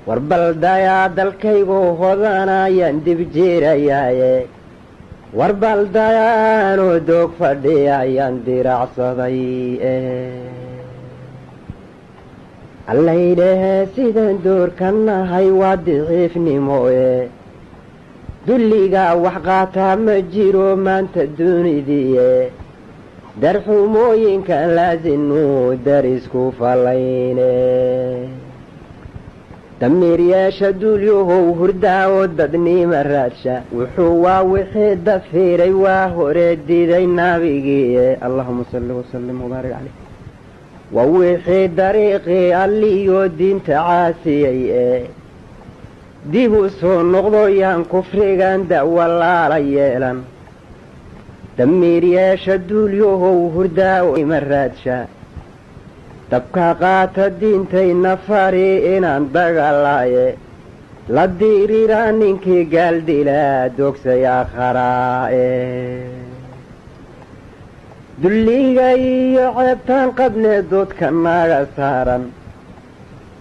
warbaldayaa dalkaygu hodanayaan dib jiirayaaye warbaldayaanoo doog fadhiyayaan diracsaday allaydhehe sidaan doorkanahay waa diciifnimoe dulligaa wax qaataa ma jiro maanta duunidiiye darxumooyinka laasinuu darisku fallayne damiiryeesha duulyahow hurdaa oo dadnima raadsha wuxuu waa wixii dafiiray waa hore diiday nabigiiye allahuma salli wasallim wabaarik caleyh waa wixii dariiqii alliyo diinta caasiyey dib u soo noqdo yaan kufrigan da'walaala yeelan damiiryeesha duulyahow hurdaa oo ima raadsha dabka qaata diintayna fari inaan dagaalaaye la diiriraa ninkii gaaldilaa dogsay aakharaa'e dulliga iyo ceebtaan qabnee doodka naga saaran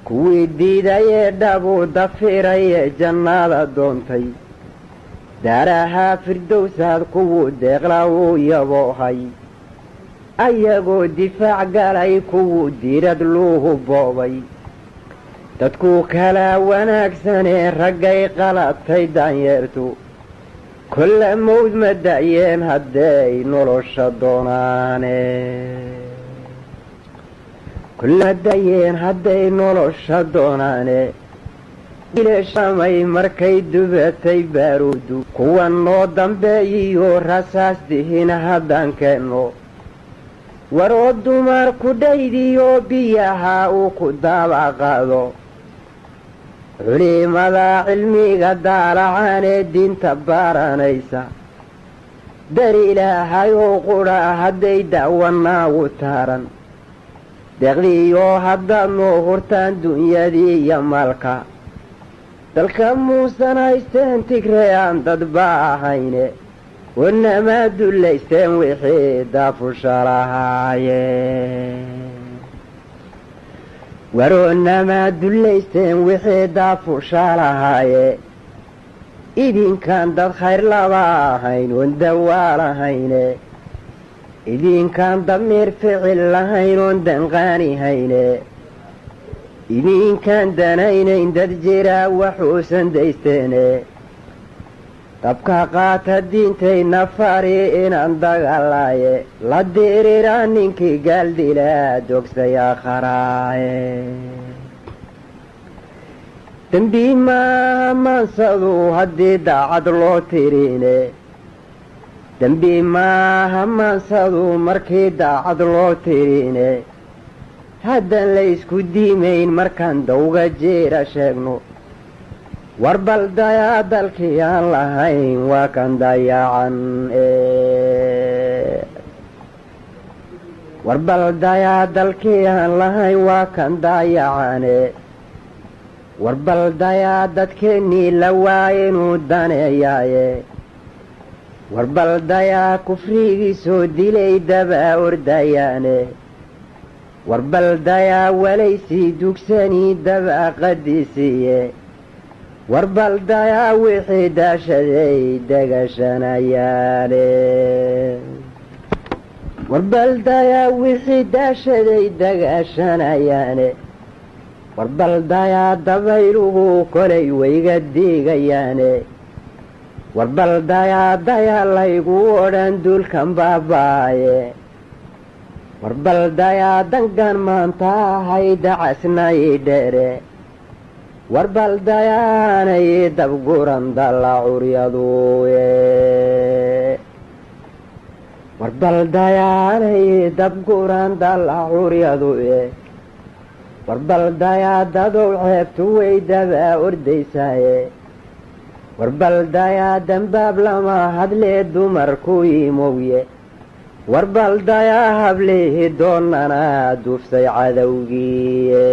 kuwii diidayee dhabuu dafirayee jannada doontay daarahaa firdowsaad kuwuu deeqla uu yaboohay ayagoo difaac galay kuwuu diirad luuhu boobay dadkuu kalaa wanaagsanee raggay qalatay daanyeertu kolle mawd ma da'yeen hadday nolosha doonaane kolle ma da'yeen hadday nolosha doonaane ileshamay markay dubatay baaruudu kuwa noo dambeeyiyo rasaas dihin haddaan keenno waroo dumar ku dhaydiyo biyaha uu ku daabaqaado culimada cilmiga daalacaanee diinta baaranaysa dar ilaahay oo qudha hadday da'wanaagu taaran deeqdiiyo haddaad noo hurtaan dunyadii iyo maalka dalka muusan haysteen tigree aan dadba ahayne wanamaa dullaysteen wixii daafusha lahaaye waroonamaa dullaysteen wixii daafusha lahaaye idinkaan dad khayr laba ahayn oon dawaa lahayne idinkaan damiir ficil lahayn oon danqaanihayne idinkaan danaynayn dad jiraa waxuusan daysteene dabka qaata diintayna fari inaan dagaalaaye la diiriraa ninkii gaaldilaa dogsay aakharaa'e dembi maaha maansadu haddii daacad loo tirine dembi maaha maansadu markii daacad loo tirine haddaan la isku diimayn markaan dawga jeera sheegno warbaldayaa dalkii aan lahayn waa kan dayacan warbaldayaa dalkii aan lahayn waa kan dayacane warbaldayaa dadkeennii la waaya inuu daneeyaaye warbaldayaa kufrigii soo dilay dabaa ordayaane warbaldayaa walaysii dugsanii dabaa qadiisiiye warbaldayaa wixii daashaday degashanayaane warbaldayaa wixii daashaday degashanayaane warbaldayaa dabayluhu kolay wayga diigayaane warbaldayaa dayaa laygu odhan duulkan baabaaye warbaldayaa dangan maanta ahay dacasnay dheere warbaldayaanay dabguran dalla curyaduye warbaldayaanay dabguran dalla curyaduye warbaldayaa dadow ceebtu way dabaa ordaysaaye warbaldayaa dambaab lama hadlee dumarku yimowye warbaldayaa hablihi doonana duuftay cadowgiiye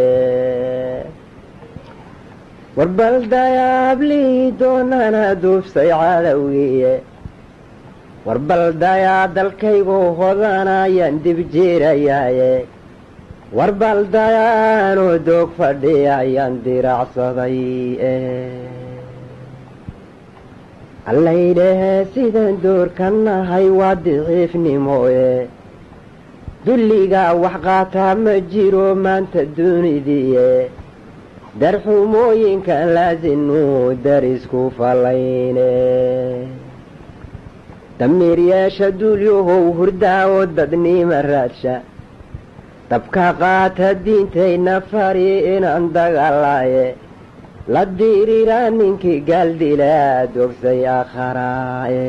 warbaldayaa hablihi doonana duuftay cadowgiiye warbaldayaa dalkaygu hodanayaan dib jiirayaaye warbaldayaanoo doog fadhiya ayaan diracsaday allaydhahe sidaan doorka nahay waa diciifnimoe dulligaa wax qaataa ma jiro maanta dunidiie darxumooyinkan laasinuu darisku fallayne damiir yeesha dulyahow hurdaawo dadnima raadsha dabka qaata diintayna fari inaan dagaalaaye la diriiraa ninkii gaaldilaa dogsay akharaaye